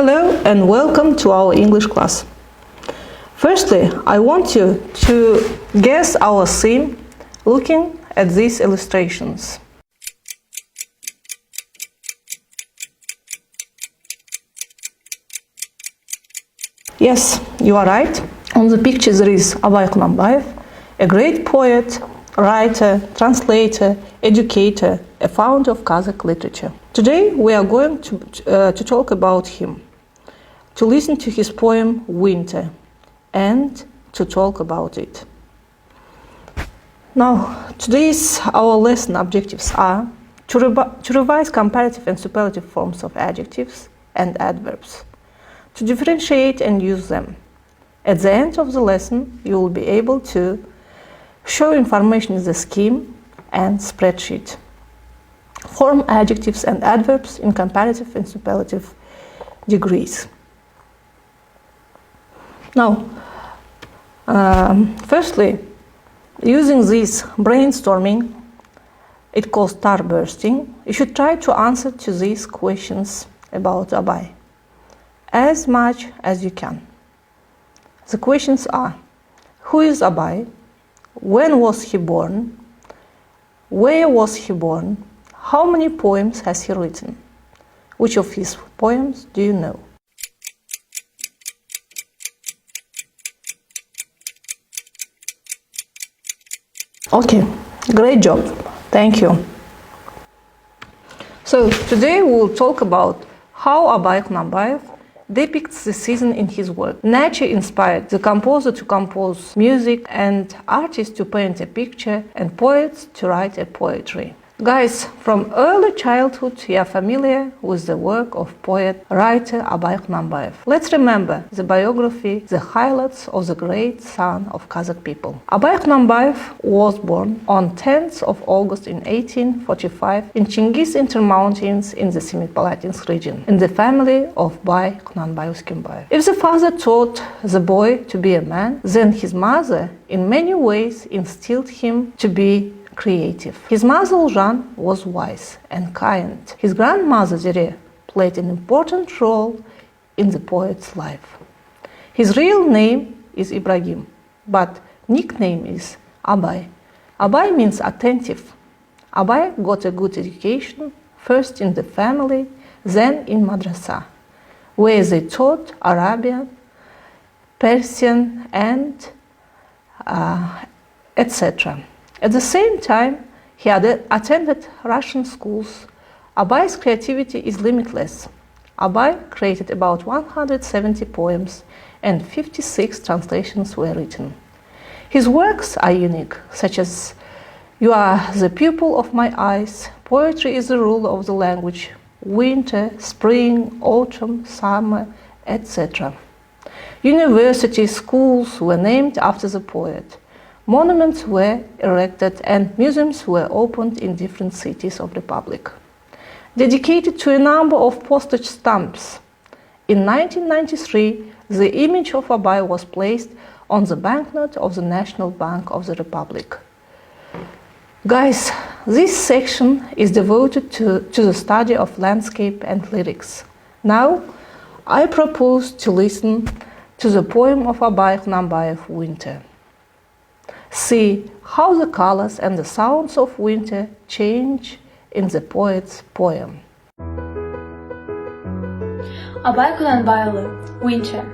Hello and welcome to our English class. Firstly, I want you to guess our theme looking at these illustrations. Yes, you are right. On the picture there is Abay Kunanbayev, a great poet, writer, translator, educator, a founder of Kazakh literature. Today we are going to talk about him, to listen to his poem Winter, and to talk about it. Now, today's our lesson objectives are to revise comparative and superlative forms of adjectives and adverbs, to differentiate and use them. At the end of the lesson, you will be able to show information in the scheme and spreadsheet, form adjectives and adverbs in comparative and superlative degrees. Now, firstly, using this brainstorming, it calls starbursting, you should try to answer to these questions about Abay as much as you can. The questions are: who is Abay? When was he born? Where was he born? How many poems has he written? Which of his poems do you know? Okay, great job. Thank you. So today we will talk about how Abay Kunanbayev depicts the season in his work. Nature inspired the composer to compose music and artists to paint a picture and poets to write a poetry. Guys, from early childhood you are familiar with the work of poet, writer Abay Kunanbayev. Let's remember the biography, the highlights of the great son of Kazakh people. Abay Kunanbayev was born on 10th of August in 1845 in Chingiz Intermountains in the Semipalatinsk region, in the family of Bay Kunanbayev. If the father taught the boy to be a man, then his mother in many ways instilled him to be creative. His mother Ayjan was wise and kind. His grandmother Zere played an important role in the poet's life. His real name is Ibrahim, but nickname is Abay. Abay means attentive. Abay got a good education, first in the family, then in madrasa, where they taught Arabian, Persian, and etc. At the same time, he had attended Russian schools. Abay's creativity is limitless. Abay created about 170 poems and 56 translations were written. His works are unique, such as You Are the Pupil of My Eyes, Poetry is the Rule of the Language, Winter, Spring, Autumn, Summer, etc. Universities, schools were named after the poet. Monuments were erected and museums were opened in different cities of the Republic. Dedicated to a number of postage stamps. In 1993, the image of Abay was placed on the banknote of the National Bank of the Republic. Guys, this section is devoted to the study of landscape and lyrics. Now, I propose to listen to the poem of Abay Kunanbayev, Winter. See how the colors and the sounds of winter change in the poet's poem. Abay Kunanbayev, Winter.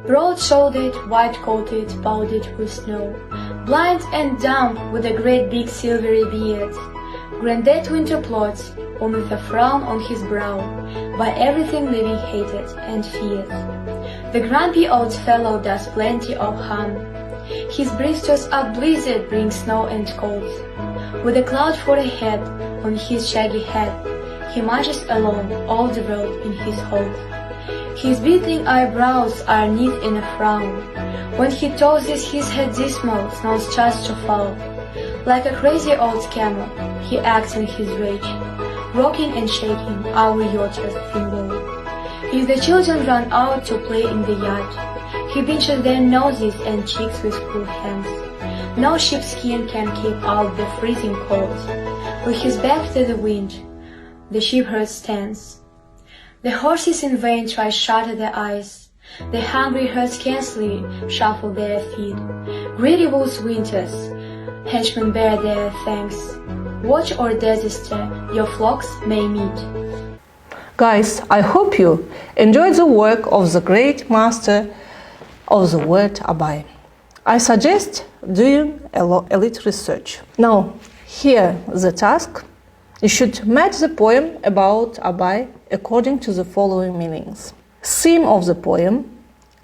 Broad-shouldered, white-coated, powdered with snow, blind and dumb with a great big silvery beard, granddad winter plots, and with a frown on his brow, by everything living hated and feared. The grumpy old fellow does plenty of harm. His blisters are blizzard bring snow and cold. With a cloud for a head on his shaggy head, he marches along all the road in his hold. His beetling eyebrows are knit in a frown. When he tosses his head dismal, snows just to fall. Like a crazy old camel, he acts in his rage, rocking and shaking our yachters thin low. If the children run out to play in the yard, he pinches their noses and cheeks with cruel hands. No sheepskin can keep out the freezing cold. With his back to the wind, the shepherd stands. The horses in vain try shut their eyes. The hungry herd scarcely shuffle their feet. Greedy wolves winters, henchmen bear their thanks. Watch or disaster your flocks may meet. Guys, I hope you enjoyed the work of the great master of the word Abai. I suggest doing a little research. Now, here the task. You should match the poem about Abai according to the following meanings. Theme of the poem,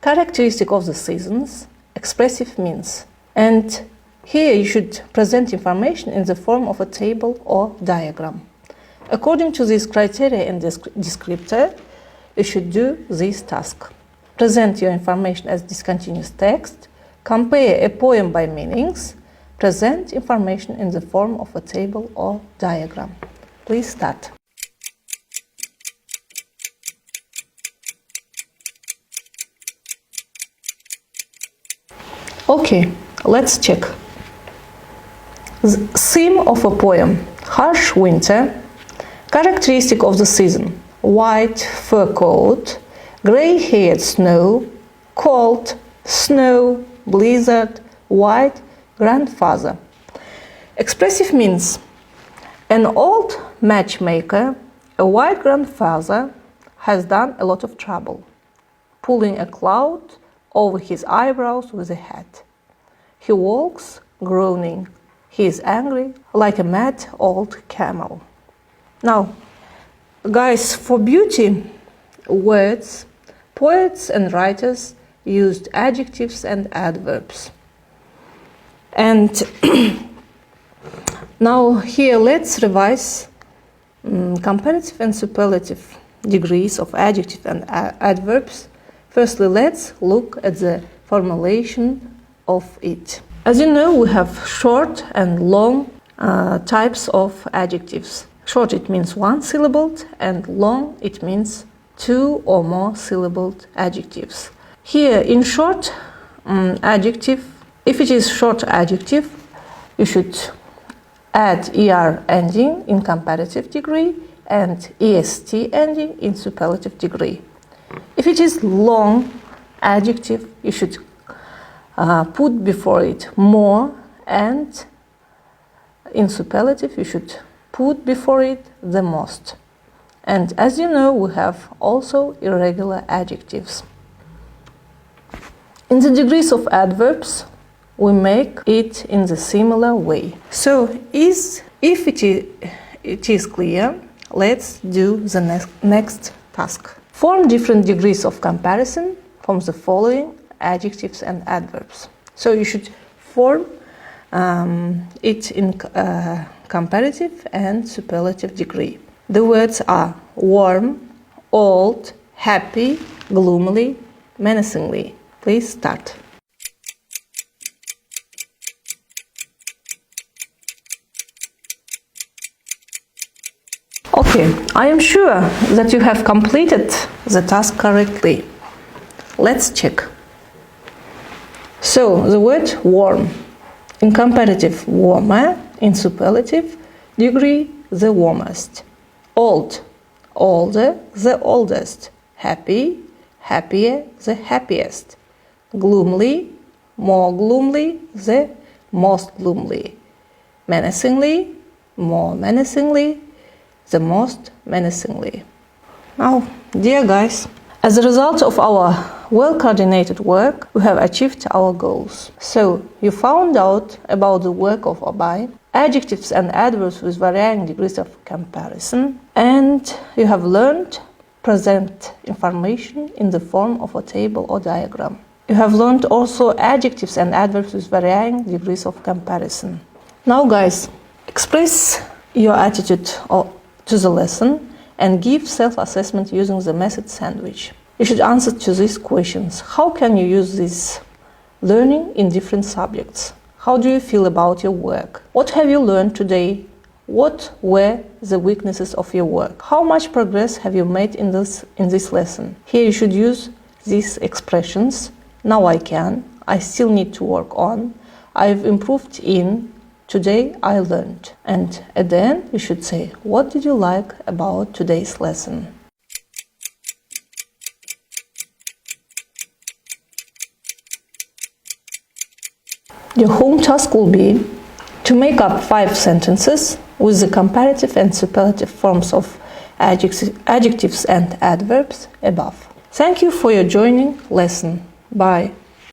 characteristic of the seasons, expressive means. And here you should present information in the form of a table or diagram. According to this criteria and descriptor, you should do this task. Present your information as discontinuous text, compare a poem by meanings, present information in the form of a table or diagram. Please start. Okay, let's check. The theme of a poem: harsh winter, characteristic of the season: white fur coat, gray-haired snow, cold, snow, blizzard, white grandfather. Expressive means: an old matchmaker, a white grandfather, has done a lot of trouble, pulling a cloud over his eyebrows with a hat. He walks, groaning. He is angry, like a mad old camel. Now, guys, for beauty words, poets and writers used adjectives and adverbs. And now here let's revise comparative and superlative degrees of adjective and adverbs. Firstly, let's look at the formulation of it. As you know, we have short and long types of adjectives. Short, it means one syllabled, and long, it means two or more syllabled adjectives. Here, in short adjective, if it is short adjective, you should add er ending in comparative degree and est ending in superlative degree. If it is long adjective, you should put before it more, and in superlative you should put before it the most. And as you know, we have also irregular adjectives. In the degrees of adverbs, we make it in the similar way. So, if it is clear, let's do the next task. Form different degrees of comparison from the following adjectives and adverbs. So you should form it in comparative and superlative degree. The words are warm, old, happy, gloomily, menacingly. Please start. Okay, I am sure that you have completed the task correctly. Let's check. So, the word warm. In comparative, warmer. In superlative degree, the warmest. Old, older, the oldest. Happy, happier, the happiest. Gloomily, more gloomily, the most gloomily. Menacingly, more menacingly, the most menacingly. Now, dear guys, as a result of our well-coordinated work, we have achieved our goals. So, you found out about the work of Abai, adjectives and adverbs with varying degrees of comparison, and you have learned present information in the form of a table or diagram. You have learned also adjectives and adverbs with varying degrees of comparison. Now, guys, express your attitude to the lesson and give self-assessment using the method sandwich. You should answer to these questions. How can you use this learning in different subjects? How do you feel about your work? What have you learned today? What were the weaknesses of your work? How much progress have you made in this lesson? Here you should use these expressions. Now I can. I still need to work on. I've improved in. Today I learned. And at the end you should say, what did you like about today's lesson? Your home task will be to make up 5 sentences with the comparative and superlative forms of adjectives and adverbs above. Thank you for your joining lesson. Bye.